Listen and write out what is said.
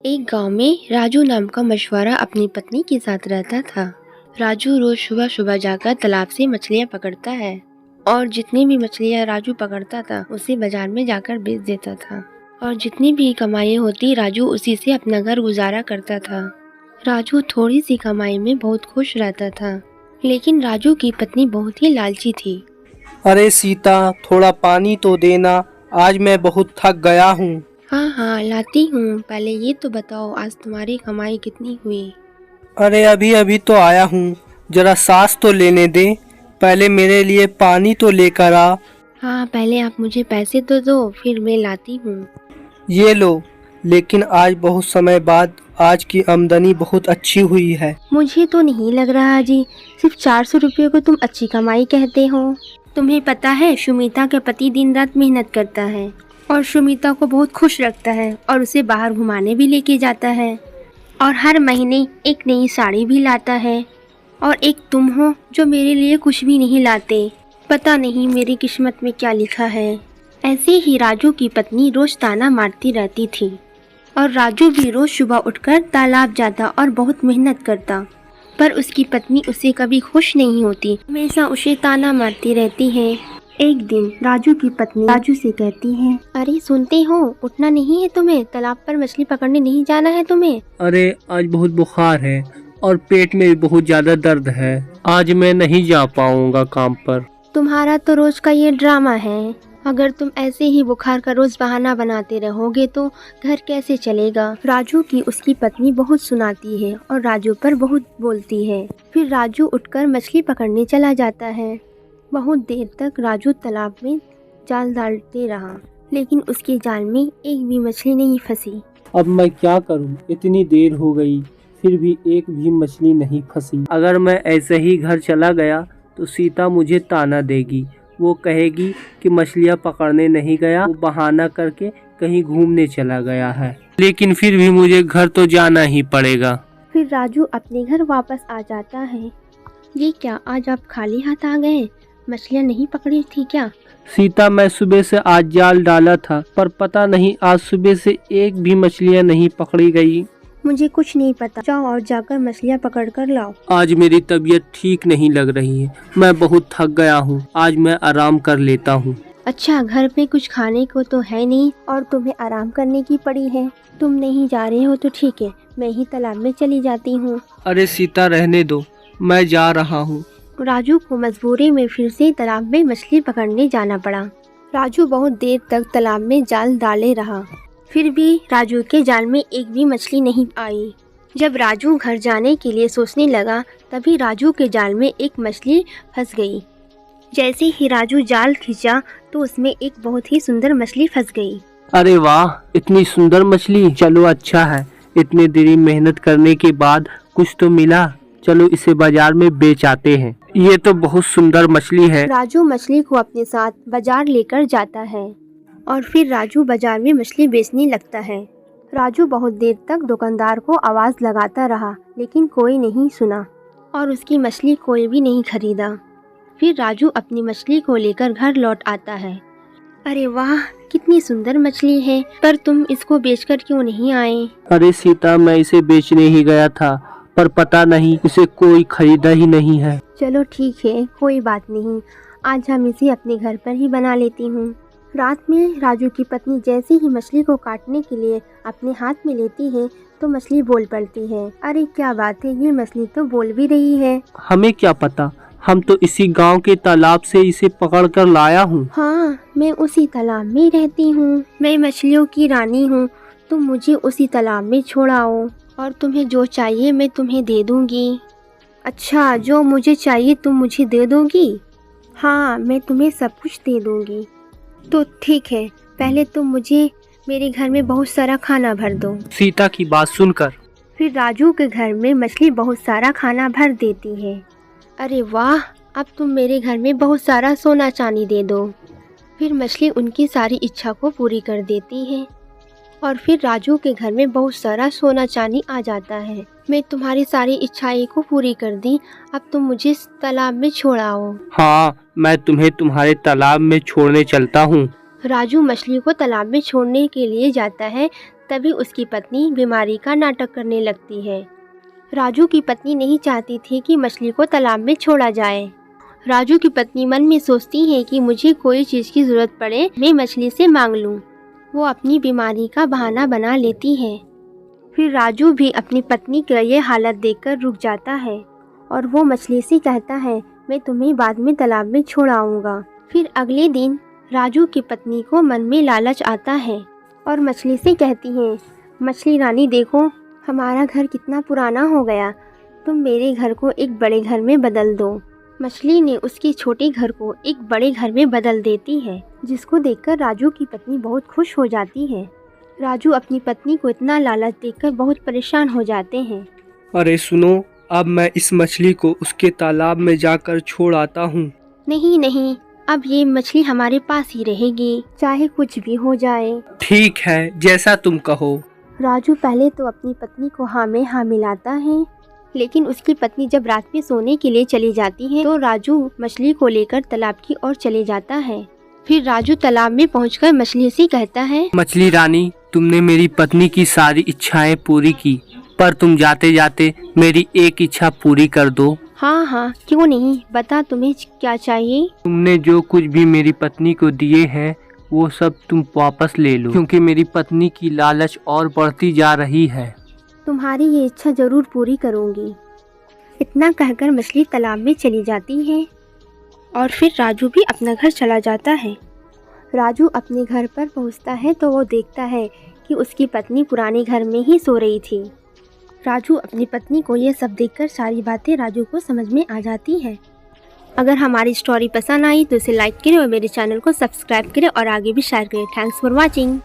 एक गांव में राजू नाम का मछुआरा अपनी पत्नी के साथ रहता था। राजू रोज सुबह सुबह जाकर तालाब से मछलियां पकड़ता है और जितनी भी मछलियां राजू पकड़ता था उसे बाजार में जाकर बेच देता था और जितनी भी कमाई होती राजू उसी से अपना घर गुजारा करता था। राजू थोड़ी सी कमाई में बहुत खुश रहता था, लेकिन राजू की पत्नी बहुत ही लालची थी। अरे सीता, थोड़ा पानी तो देना, आज मैं बहुत थक गया हूँ। हाँ हाँ लाती हूँ, पहले ये तो बताओ आज तुम्हारी कमाई कितनी हुई। अरे अभी अभी तो आया हूँ, जरा सांस तो लेने दे, पहले मेरे लिए पानी तो लेकर आ। हाँ पहले आप मुझे पैसे तो दो, फिर मैं लाती हूँ। ये लो, लेकिन आज बहुत समय बाद आज की आमदनी बहुत अच्छी हुई है। मुझे तो नहीं लग रहा जी, सिर्फ 400 रुपये को तुम अच्छी कमाई कहते हो। तुम्हें पता है सुमिता का पति दिन रात मेहनत करता है और सुमिता को बहुत खुश रखता है और उसे बाहर घुमाने भी लेके जाता है और हर महीने एक नई साड़ी भी लाता है। और एक तुम हो जो मेरे लिए कुछ भी नहीं लाते, पता नहीं मेरी किस्मत में क्या लिखा है। ऐसे ही राजू की पत्नी रोज ताना मारती रहती थी और राजू भी रोज सुबह उठकर तालाब जाता और बहुत मेहनत करता, पर उसकी पत्नी उसे कभी खुश नहीं होती, हमेशा उसे ताना मारती रहती है। एक दिन राजू की पत्नी राजू से कहती है, अरे सुनते हो, उठना नहीं है तुम्हें? तालाब पर मछली पकड़ने नहीं जाना है तुम्हें? अरे आज बहुत बुखार है और पेट में भी बहुत ज्यादा दर्द है, आज मैं नहीं जा पाऊंगा काम पर। तुम्हारा तो रोज का ये ड्रामा है, अगर तुम ऐसे ही बुखार का रोज बहाना बनाते रहोगे तो घर कैसे चलेगा। राजू की उसकी पत्नी बहुत सुनाती है और राजू पर बहुत बोलती है। फिर राजू उठकर मछली पकड़ने चला जाता है। बहुत देर तक राजू तालाब में जाल डालते रहा, लेकिन उसके जाल में एक भी मछली नहीं फंसी। अब मैं क्या करूं, इतनी देर हो गई फिर भी एक भी मछली नहीं फंसी। अगर मैं ऐसे ही घर चला गया तो सीता मुझे ताना देगी, वो कहेगी कि मछलियाँ पकड़ने नहीं गया, वो बहाना करके कहीं घूमने चला गया है। लेकिन फिर भी मुझे घर तो जाना ही पड़ेगा। फिर राजू अपने घर वापस आ जाता है। ये क्या, आज आप खाली हाथ आ गए? मछलियाँ नहीं पकड़ी थी क्या? सीता, मैं सुबह से आज जाल डाला था, पर पता नहीं आज सुबह से एक भी मछलियाँ नहीं पकड़ी गई। मुझे कुछ नहीं पता, जाओ और जाकर मछलियाँ पकड़ कर लाओ। आज मेरी तबीयत ठीक नहीं लग रही है, मैं बहुत थक गया हूँ, आज मैं आराम कर लेता हूँ। अच्छा, घर पे कुछ खाने को तो है नहीं और तुम्हें आराम करने की पड़ी है। तुम नहीं जा रहे हो तो ठीक है, मैं ही तालाब में चली जाती हूँ। अरे सीता, रहने दो, मैं जा रहा हूँ। राजू को मजबूरी में फिर से तालाब में मछली पकड़ने जाना पड़ा। राजू बहुत देर तक तालाब में जाल डाले रहा, फिर भी राजू के जाल में एक भी मछली नहीं आई। जब राजू घर जाने के लिए सोचने लगा, तभी राजू के जाल में एक मछली फंस गई। जैसे ही राजू जाल खींचा तो उसमें एक बहुत ही सुंदर मछली फंस गई। अरे वाह, इतनी सुंदर मछली, चलो अच्छा है, इतने देरी मेहनत करने के बाद कुछ तो मिला, चलो इसे बाजार में बेच आते हैं। ये तो बहुत सुंदर मछली है। राजू मछली को अपने साथ बाजार लेकर जाता है और फिर राजू बाजार में मछली बेचने लगता है। राजू बहुत देर तक दुकानदार को आवाज़ लगाता रहा, लेकिन कोई नहीं सुना और उसकी मछली कोई भी नहीं खरीदा। फिर राजू अपनी मछली को लेकर घर लौट आता है। अरे वाह, कितनी सुंदर मछली है, पर तुम इसको बेचकर क्यों नहीं आए? अरे सीता, मैं इसे बेचने ही गया था, पर पता नहीं इसे कोई खरीदा ही नहीं है। चलो ठीक है, कोई बात नहीं, आज हम इसे अपने घर पर ही बना लेती हूँ। रात में राजू की पत्नी जैसे ही मछली को काटने के लिए अपने हाथ में लेती है तो मछली बोल पड़ती है। अरे क्या बात है, ये मछली तो बोल भी रही है। हमें क्या पता, हम तो इसी गांव के तालाब से इसे पकड़ कर लाया हूँ। हाँ, मैं उसी तालाब में रहती हूँ, मैं मछलियों की रानी हूँ, तुम मुझे उसी तालाब में छोड़ाओ और तुम्हें जो चाहिए मैं तुम्हें दे दूँगी। अच्छा, जो मुझे चाहिए तुम मुझे दे दोगी? हाँ, मैं तुम्हें सब कुछ दे दूँगी। तो ठीक है, पहले तुम मुझे मेरे घर में बहुत सारा खाना भर दो। सीता की बात सुनकर फिर राजू के घर में मछली बहुत सारा खाना भर देती है। अरे वाह, अब तुम मेरे घर में बहुत सारा सोना चांदी दे दो। फिर मछली उनकी सारी इच्छा को पूरी कर देती है और फिर राजू के घर में बहुत सारा सोना चांदी आ जाता है। मैं तुम्हारी सारी इच्छाएं को पूरी कर दी, अब तुम मुझे इस तालाब में छोड़ाओ। हाँ, मैं तुम्हें तुम्हारे तालाब में छोड़ने चलता हूँ। राजू मछली को तालाब में छोड़ने के लिए जाता है, तभी उसकी पत्नी बीमारी का नाटक करने लगती है। राजू की पत्नी नहीं चाहती थी कि मछली को तालाब में छोड़ा जाए। राजू की पत्नी मन में सोचती है कि मुझे कोई चीज़ की ज़रूरत पड़े मैं मछली से मांग लूँ। वो अपनी बीमारी का बहाना बना लेती है। फिर राजू भी अपनी पत्नी की ये हालत देखकर रुक जाता है और वो मछली से कहता है, मैं तुम्हें बाद में तालाब में छोड़ आऊँगा। फिर अगले दिन राजू की पत्नी को मन में लालच आता है और मछली से कहती है, मछली रानी देखो, हमारा घर कितना पुराना हो गया, तुम मेरे घर को एक बड़े घर में बदल दो। मछली ने उसके छोटे घर को एक बड़े घर में बदल देती है, जिसको देखकर राजू की पत्नी बहुत खुश हो जाती है। राजू अपनी पत्नी को इतना लालच देखकर बहुत परेशान हो जाते हैं। अरे सुनो, अब मैं इस मछली को उसके तालाब में जाकर छोड़ आता हूँ। नहीं नहीं, अब ये मछली हमारे पास ही रहेगी, चाहे कुछ भी हो जाए। ठीक है, जैसा तुम कहो। राजू पहले तो अपनी पत्नी को हाँ में हाँ मिलाता है, लेकिन उसकी पत्नी जब रात में सोने के लिए चली जाती है तो राजू मछली को लेकर तालाब की ओर चले जाता है। फिर राजू तालाब में पहुंचकर मछली से कहता है, मछली रानी, तुमने मेरी पत्नी की सारी इच्छाएं पूरी की, पर तुम जाते जाते मेरी एक इच्छा पूरी कर दो। हाँ हाँ, क्यों नहीं, बता तुम्हें क्या चाहिए। तुमने जो कुछ भी मेरी पत्नी को दिए हैं वो सब तुम वापस ले लो, क्योंकि मेरी पत्नी की लालच और बढ़ती जा रही है। तुम्हारी ये इच्छा जरूर पूरी करूँगी। इतना कहकर मछली तालाब में चली जाती है और फिर राजू भी अपना घर चला जाता है। राजू अपने घर पर पहुंचता है तो वो देखता है कि उसकी पत्नी पुराने घर में ही सो रही थी। राजू अपनी पत्नी को ये सब देखकर सारी बातें राजू को समझ में आ जाती है। अगर हमारी स्टोरी पसंद आई तो इसे लाइक करें और मेरे चैनल को सब्सक्राइब करें और आगे भी शेयर करें। Thanks for watching.